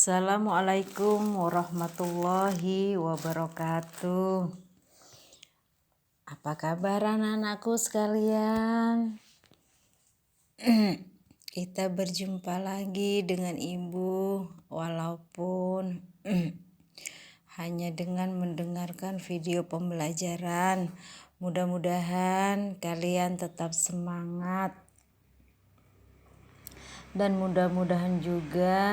Assalamualaikum warahmatullahi wabarakatuh. Apa kabar anak-anakku sekalian? Kita berjumpa lagi dengan Ibu walaupun hanya dengan mendengarkan video pembelajaran. Mudah-mudahan kalian tetap semangat dan mudah-mudahan juga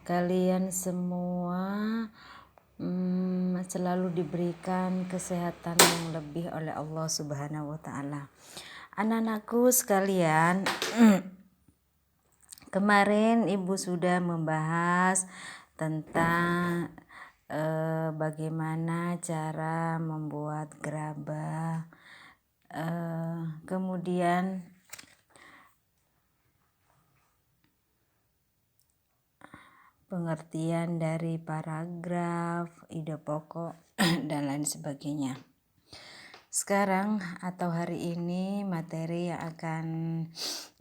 kalian semua selalu diberikan kesehatan yang lebih oleh Allah Subhanahu wa Ta'ala. Anak-anakku sekalian, kemarin Ibu sudah membahas tentang bagaimana cara membuat gerabah, kemudian pengertian dari paragraf, ide pokok, dan lain sebagainya. Sekarang atau hari ini materi yang akan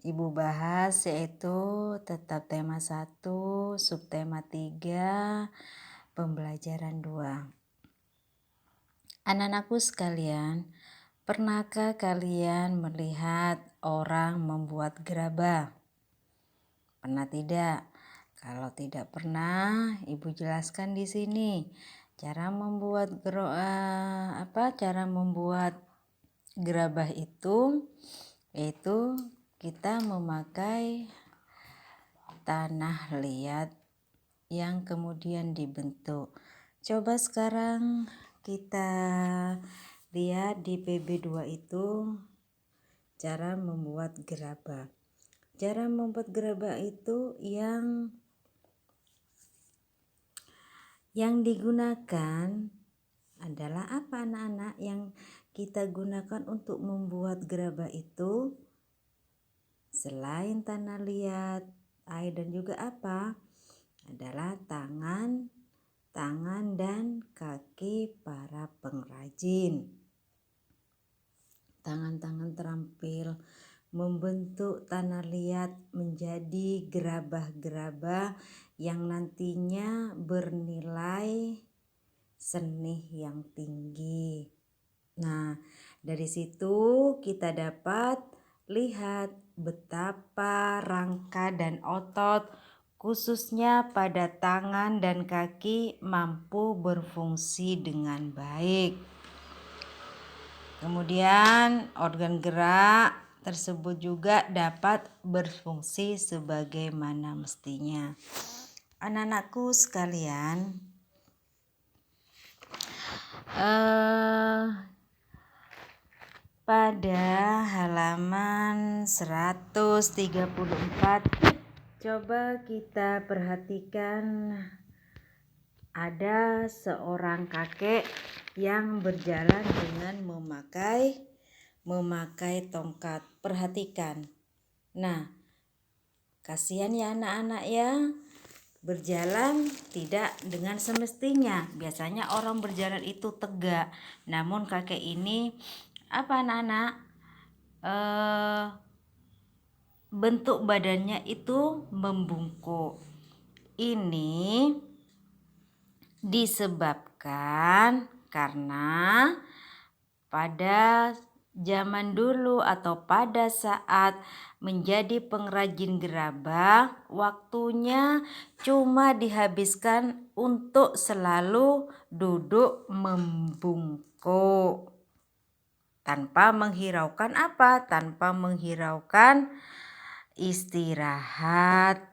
Ibu bahas yaitu tetap tema 1, subtema 3, pembelajaran 2. Anak-anakku sekalian, pernahkah kalian melihat orang membuat gerabah? Pernah tidak? Kalau tidak pernah, Ibu jelaskan di sini cara membuat gerabah itu, yaitu kita memakai tanah liat yang kemudian dibentuk. Coba sekarang kita lihat di PB2 itu cara membuat gerabah. Cara membuat gerabah itu yang digunakan adalah apa anak-anak? Yang kita gunakan untuk membuat gerabah itu selain tanah liat, air dan juga apa? Adalah tangan dan kaki para pengrajin. Tangan-tangan terampil membentuk tanah liat menjadi gerabah-gerabah yang nantinya bernilai seni yang tinggi. Nah, dari situ kita dapat lihat betapa rangka dan otot khususnya pada tangan dan kaki mampu berfungsi dengan baik. Kemudian organ gerak tersebut juga dapat berfungsi sebagaimana mestinya. Anak-anakku sekalian, pada halaman 134 coba kita perhatikan ada seorang kakek yang berjalan dengan memakai tongkat. Perhatikan. Nah, kasihan ya anak-anak ya, berjalan tidak dengan semestinya. Biasanya orang berjalan itu tegak, namun kakek ini apa anak-anak? Bentuk badannya itu membungkuk. Ini disebabkan karena pada zaman dulu atau pada saat menjadi pengrajin gerabah, waktunya cuma dihabiskan untuk selalu duduk membungkuk tanpa menghiraukan apa? Tanpa menghiraukan istirahat.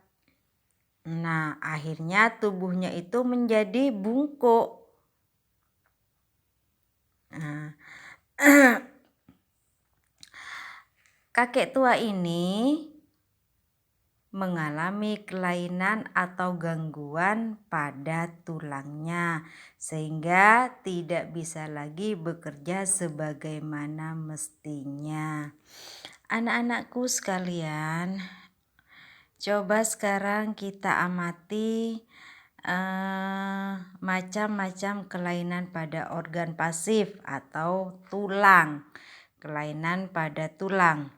Nah, akhirnya tubuhnya itu menjadi bungkuk. Nah, kakek tua ini mengalami kelainan atau gangguan pada tulangnya sehingga tidak bisa lagi bekerja sebagaimana mestinya. Anak-anakku sekalian, coba sekarang kita amati macam-macam kelainan pada organ pasif atau tulang. Kelainan pada tulang.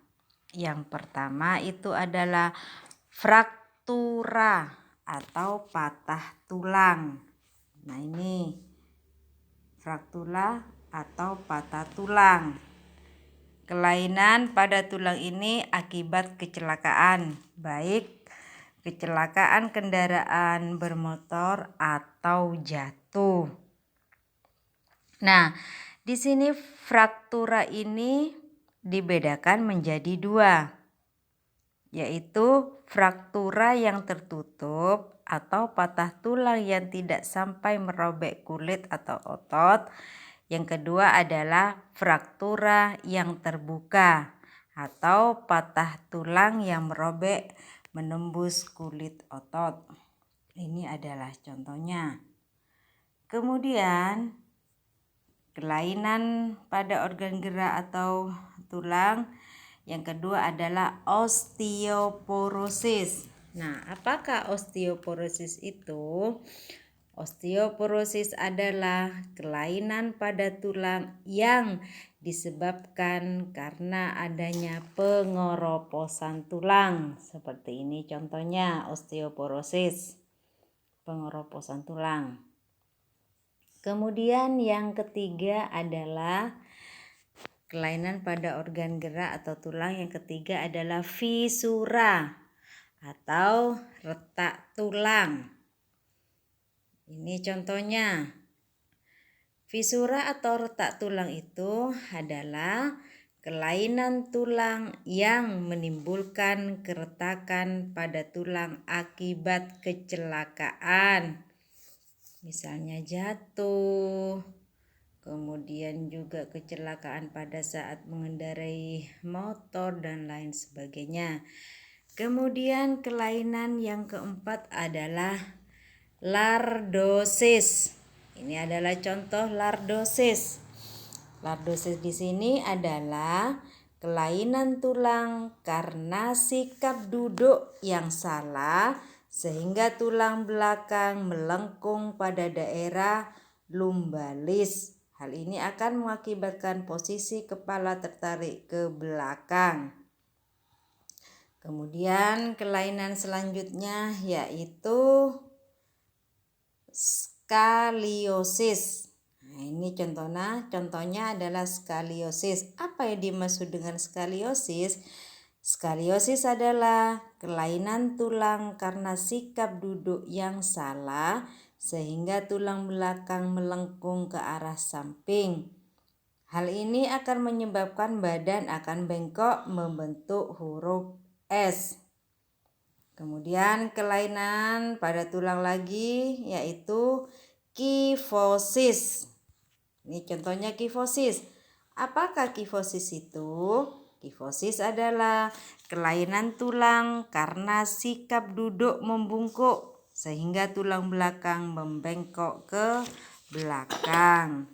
Yang pertama itu adalah fraktura atau patah tulang. Nah, ini fraktula atau patah tulang. Kelainan pada tulang ini akibat kecelakaan, baik kecelakaan kendaraan bermotor atau jatuh. Nah, di sini fraktura ini dibedakan menjadi dua, yaitu fraktura yang tertutup atau patah tulang yang tidak sampai merobek kulit atau otot. Yang kedua adalah fraktura yang terbuka atau patah tulang yang merobek menembus kulit otot. Ini adalah contohnya. Kemudian kelainan pada organ gerak atau tulang yang kedua adalah osteoporosis. Nah, apakah osteoporosis itu? Osteoporosis adalah kelainan pada tulang yang disebabkan karena adanya pengoroposan tulang. Seperti ini contohnya osteoporosis, pengoroposan tulang. Kemudian yang ketiga adalah kelainan pada organ gerak atau tulang. Yang ketiga adalah fisura atau retak tulang. Ini contohnya. Fisura atau retak tulang itu adalah kelainan tulang yang menimbulkan keretakan pada tulang akibat kecelakaan. Misalnya jatuh, kemudian juga kecelakaan pada saat mengendarai motor dan lain sebagainya. Kemudian kelainan yang keempat adalah lordosis. Ini adalah contoh lordosis. Lordosis di sini adalah kelainan tulang karena sikap duduk yang salah sehingga tulang belakang melengkung pada daerah lumbalis. Hal ini akan mengakibatkan posisi kepala tertarik ke belakang. Kemudian kelainan selanjutnya yaitu skaliosis. Nah, ini contohnya adalah skaliosis. Apa yang dimaksud dengan skaliosis? Skaliosis adalah kelainan tulang karena sikap duduk yang salah sehingga tulang belakang melengkung ke arah samping. Hal ini akan menyebabkan badan akan bengkok membentuk huruf S. Kemudian kelainan pada tulang lagi yaitu kifosis. Ini contohnya kifosis. Apakah kifosis itu? Kifosis adalah kelainan tulang karena sikap duduk membungkuk sehingga tulang belakang membengkok ke belakang.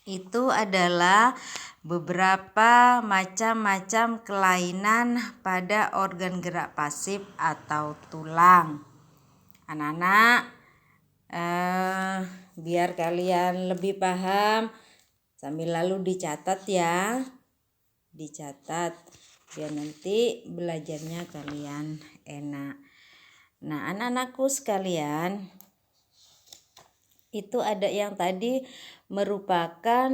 Itu adalah beberapa macam-macam kelainan pada organ gerak pasif atau tulang. Anak-anak, biar kalian lebih paham, sambil lalu dicatat ya. Dicatat biar nanti belajarnya kalian enak. Nah, anak-anakku sekalian, itu ada yang tadi merupakan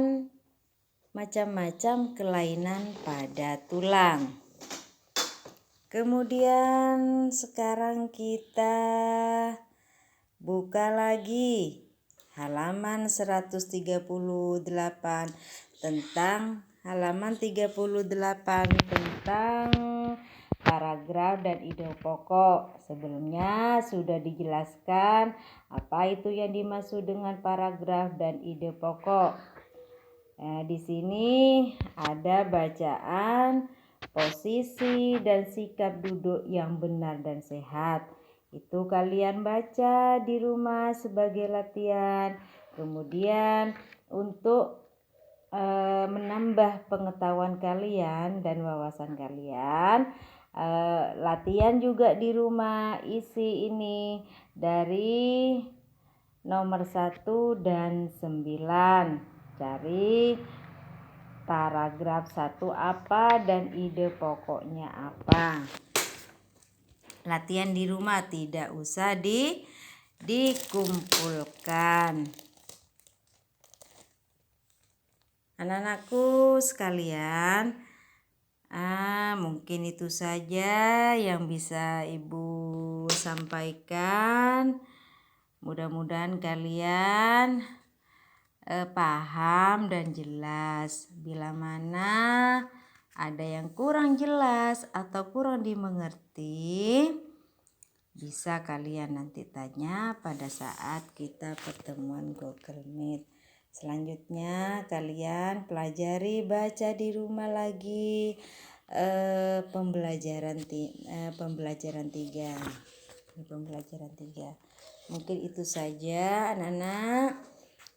macam-macam kelainan pada tulang. Kemudian sekarang kita buka lagi halaman 138 tentang halaman 38 tentang paragraf dan ide pokok. Sebelumnya sudah dijelaskan apa itu yang dimaksud dengan paragraf dan ide pokok. Di sini ada bacaan, posisi dan sikap duduk yang benar dan sehat. Itu kalian baca di rumah sebagai latihan. Kemudian untuk menambah pengetahuan kalian dan wawasan kalian, latihan juga di rumah. Isi ini dari nomor 1 dan 9. Cari paragraf 1 apa dan ide pokoknya apa. Latihan di rumah tidak usah dikumpulkan. Anak-anakku sekalian, mungkin itu saja yang bisa Ibu sampaikan. Mudah-mudahan kalian paham dan jelas. Bila mana ada yang kurang jelas atau kurang dimengerti, bisa kalian nanti tanya pada saat kita pertemuan Google Meet. Selanjutnya kalian pelajari baca di rumah lagi pembelajaran 3. Mungkin itu saja anak-anak.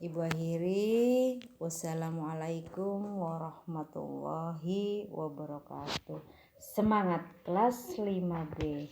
Ibu akhiri. Wassalamualaikum warahmatullahi wabarakatuh. Semangat kelas 5B.